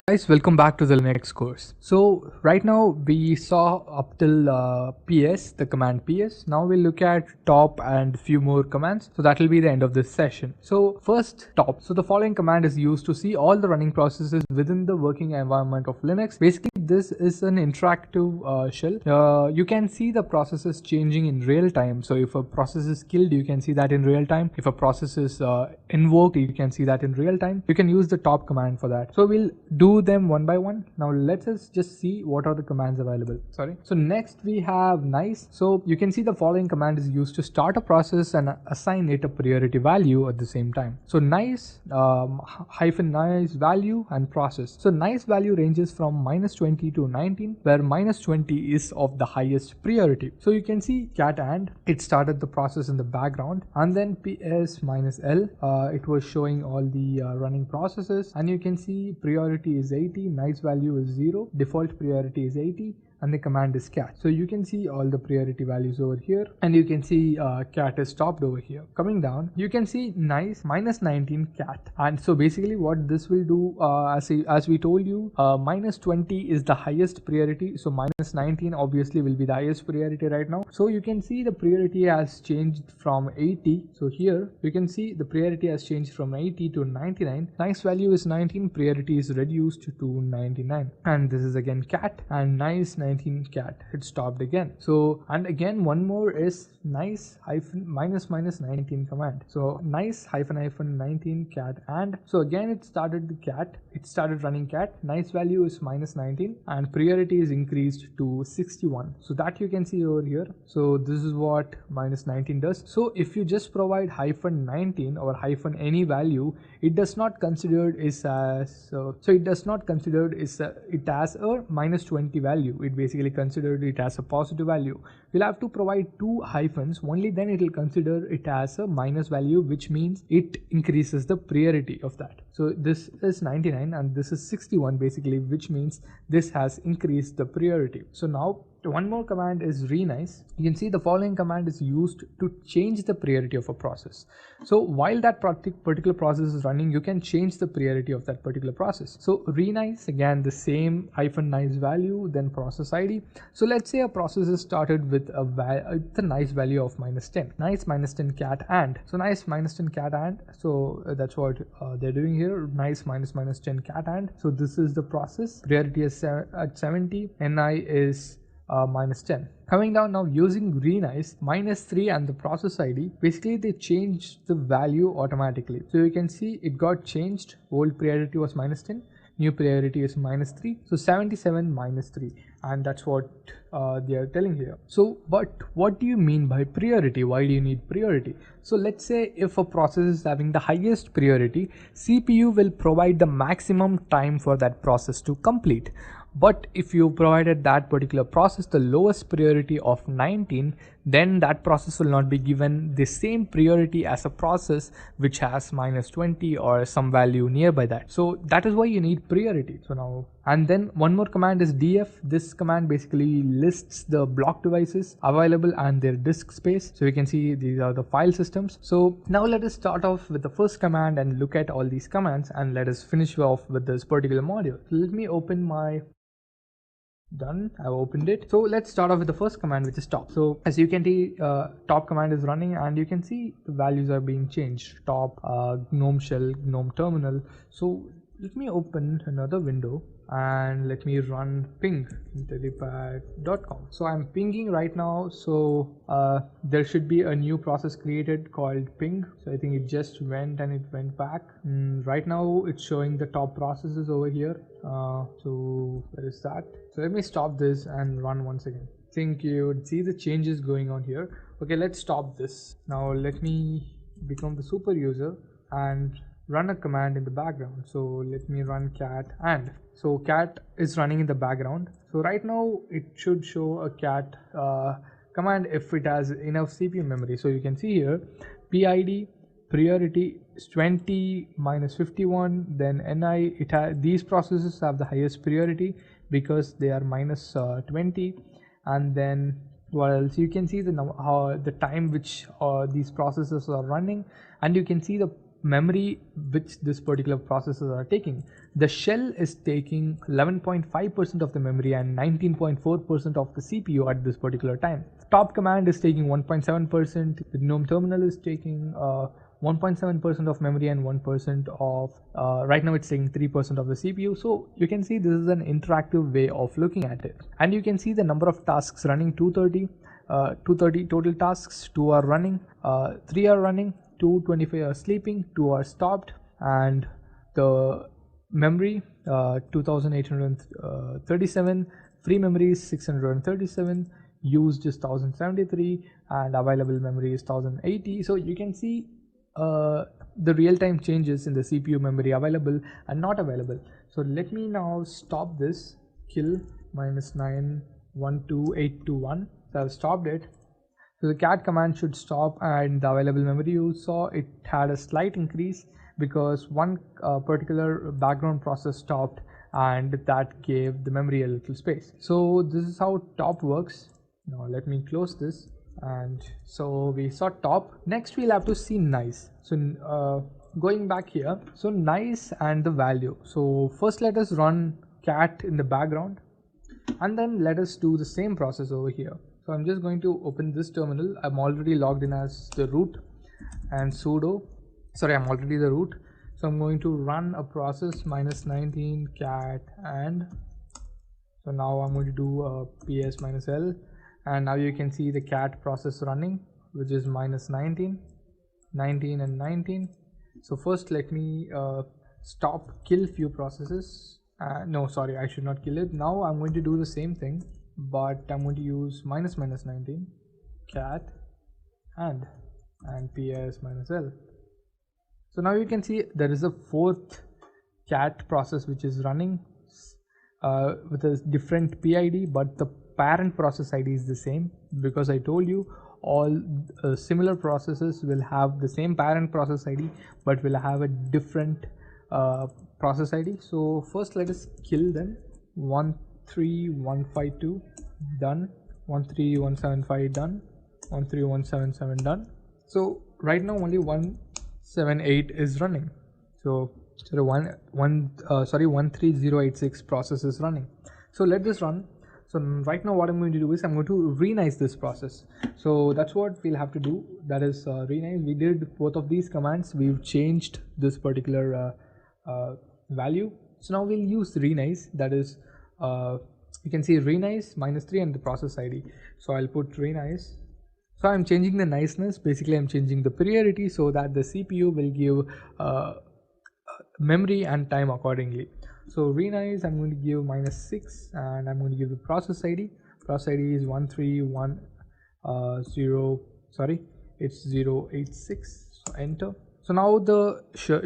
Guys, welcome back to the next course. So right now we saw up till ps, the command ps. Now we'll look at top and few more commands. So that will be the end of this session. So first, top. So the following command is used to see all the running processes within the working environment of Linux. Basically, this is an interactive shell. You can see the processes changing in real time. So if a process is killed, you can see that in real time. If a process is invoked, you can see that in real time. You can use the top command for that. So we'll do them one by one. Now let us just see what are the commands available. So next we have nice. So you can see the following command is used to start a process and assign it a priority value at the same time. So nice hyphen nice value and process. So nice value ranges from -20 to 19, where -20 is of the highest priority. So you can see cat and it started the process in the background, and then ps -l it was showing all the running processes, and you can see priority is 80, nice value is 0, default priority is 80, and the command is cat. So you can see all the priority values over here, and you can see cat is stopped over here. Coming down, you can see nice -19 cat. And so basically what this will do, as we told you, -20 is the highest priority, so -19 obviously will be the highest priority right now. So you can see the priority has changed from 80. So here you can see the priority has changed from 80 to 99. Nice value is 19, priority is reduced to 99, and this is again cat, and nice 19 cat, it stopped again. So, and again one more is nice hyphen -19 command. So nice hyphen 19 cat, and so again it started the cat, it started running cat. Nice value is -19, and priority is increased to 61. So that you can see over here. So this is what -19 does. So if you just provide hyphen 19 or hyphen any value, it does not consider it as so it does not consider it as a -20 value. It basically considered it as a positive value. We'll have to provide two hyphens, only then it will consider it as a minus value, which means it increases the priority of that. So this is 99 and this is 61 basically, which means this has increased the priority. So now one more command is renice. You can see the following command is used to change the priority of a process. So while that particular process is running, you can change the priority of that particular process. So renice, again the same hyphen nice value, then process ID. So let's say a process is started with a nice value of -10. Nice -10 cat and. So nice -10 cat and. So that's what they're doing here. Nice -10 cat and. So this is the process. Priority is at 70. Ni is -10. Coming down now, using renice, -3 and the process ID, basically they changed the value automatically. So you can see it got changed. Old priority was -10, new priority is -3, so 77 -3, and that's what they are telling here. So but what do you mean by priority? Why do you need priority? So let's say if a process is having the highest priority, CPU will provide the maximum time for that process to complete. But if you provided that particular process the lowest priority of 19, then that process will not be given the same priority as a process which has -20 or some value nearby that. So that is why you need priority. So now, and then one more command is df. This command basically lists the block devices available and their disk space. So you can see these are the file systems. So now let us start off with the first command and look at all these commands, and let us finish off with this particular module. So let me open my done. I've opened it. So let's start off with the first command, which is top. So as you can see, top command is running, and you can see the values are being changed. Top, gnome shell, gnome terminal. So let me open another window and let me run ping intelipad.com. So I'm pinging right now. So there should be a new process created called ping. So I think it just went and it went back. Right now it's showing the top processes over here. So where is that? So let me stop this and run once again. I think you would see the changes going on here. Okay, let's stop this. Now let me become the super user and run a command in the background. So let me run cat and. So cat is running in the background. So right now it should show a cat command if it has enough CPU memory. So you can see here PID priority is 20 -51, then ni, these processes have the highest priority because they are -20, and then what else? You can see the time which these processes are running, and you can see the memory which this particular processors are taking. The shell is taking 11.5% of the memory and 19.4% of the CPU at this particular time. Top command is taking 1.7%. The GNOME terminal is taking 1.7% of memory and 1% of right now it's taking 3% of the CPU. So you can see this is an interactive way of looking at it, and you can see the number of tasks running: 230 total tasks, 2 are running, 3 are running, 225 are sleeping, 2 are stopped, and the memory 2837, free memory is 637, used is 1073, and available memory is 1080. So you can see the real-time changes in the CPU memory available and not available. So let me now stop this kill -912821. So I've stopped it. So the cat command should stop, and the available memory you saw it had a slight increase because one particular background process stopped, and that gave the memory a little space. So this is how top works. Now let me close this. And so we saw top. Next we'll have to see nice. So going back here, so nice and the value. So first let us run cat in the background, and then let us do the same process over here. So I'm just going to open this terminal. I'm already logged in as the root, and I'm already the root. So I'm going to run a process -19 cat, and so now I'm going to do a ps -l, and now you can see the cat process running, which is -19, 19 and 19. So first let me kill few processes. No, sorry, I should not kill it. Now I'm going to do the same thing, but I'm going to use -19 cat and ps -l. So now you can see there is a fourth cat process which is running with a different PID, but the parent process ID is the same, because I told you all similar processes will have the same parent process ID but will have a different process ID. So first let us kill them. 13152 done, 13175 done, 13177 done. So right now only 178 is running. So 13086 process is running. So let this run. So right now what I'm going to do is I'm going to renice this process. So that's what we'll have to do. That is renice. We did both of these commands. We've changed this particular value. So now we'll use renice. That is you can see renice -3 and the process ID. So I'll put renice. So I'm changing the niceness. Basically I'm changing the priority so that the CPU will give memory and time accordingly. So renice, I'm going to give -6, and I'm going to give the process ID. Process ID is 13110. Sorry, it's 086. So enter. So now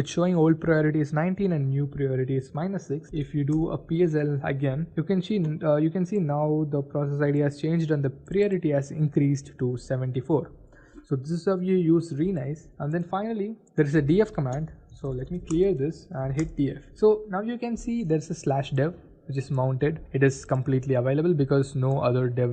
it's showing old priority is 19 and new priority is -6. If you do a PSL again, you can see now the process ID has changed and the priority has increased to 74. So this is how you use renice. And then finally there is a df command. So let me clear this and hit df. So now you can see there's a /dev which is mounted. It is completely available because no other dev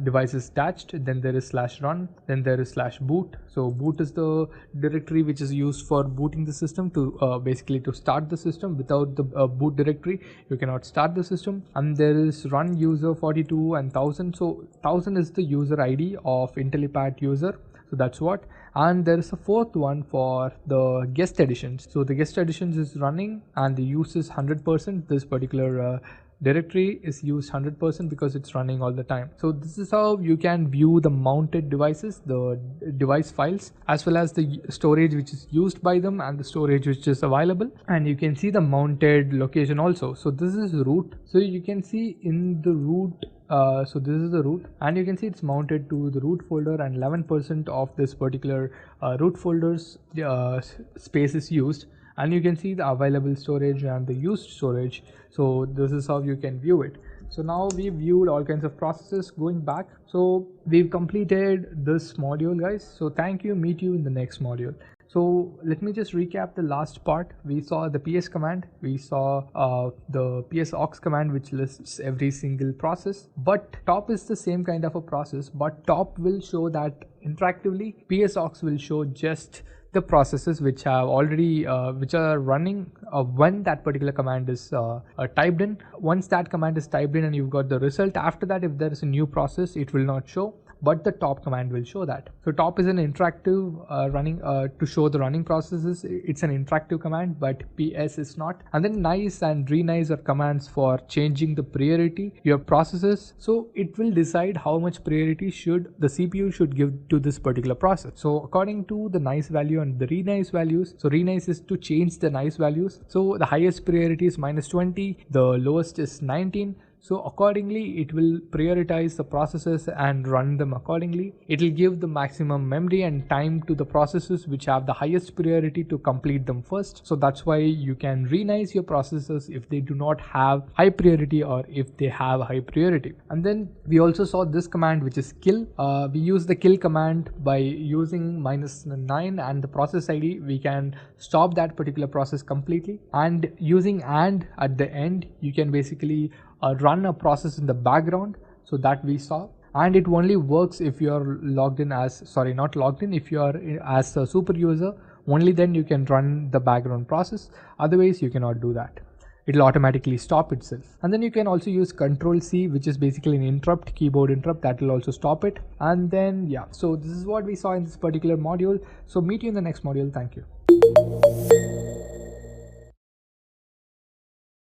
device is attached. Then there is /run, then there is /boot. So boot is the directory which is used for booting the system to basically to start the system. Without the boot directory you cannot start the system. And there is run user 42 and 1000. So 1000 is the user ID of IntelliPad user. So that's what. And there is a fourth one for the guest editions. So the guest editions is running and the use is 100%. This particular directory is used 100% because it's running all the time. So this is how you can view the mounted devices, the device files, as well as the storage which is used by them and the storage which is available. And you can see the mounted location also. So this is root. So you can see in the root, so this is the root, and you can see it's mounted to the root folder, and 11% of this particular root folder's space is used. And you can see the available storage and the used storage. So this is how you can view it. So now we've viewed all kinds of processes. Going back, so we've completed this module, guys. So thank you. Meet you in the next module. So let me just recap the last part. We saw the ps command, we saw the ps aux command which lists every single process, but top is the same kind of a process, but top will show that interactively. Ps aux will show just the processes which have already which are running when that particular command is typed in. Once that command is typed in and you've got the result, after that if there is a new process, it will not show, but the top command will show that. So top is an interactive running to show the running processes. It's an interactive command, but ps is not. And then nice and renice are commands for changing the priority your processes. So it will decide how much priority should the CPU should give to this particular process. So according to the nice value and the renice values, so renice is to change the nice values. So the highest priority is -20, the lowest is 19. So accordingly, it will prioritize the processes and run them accordingly. It will give the maximum memory and time to the processes which have the highest priority to complete them first. So that's why you can renice your processes if they do not have high priority or if they have high priority. And then we also saw this command, which is kill. We use the kill command by using -9 and the process ID. We can stop that particular process completely. And using and at the end, you can basically run a process in the background. So that we saw, and it only works if you are logged in as not logged in, if you are as a super user. Only then you can run the background process, otherwise you cannot do that. It'll automatically stop itself. And then you can also use Control-C, which is basically an interrupt, keyboard interrupt, that will also stop it. And then yeah, so this is what we saw in this particular module. So meet you in the next module. Thank you.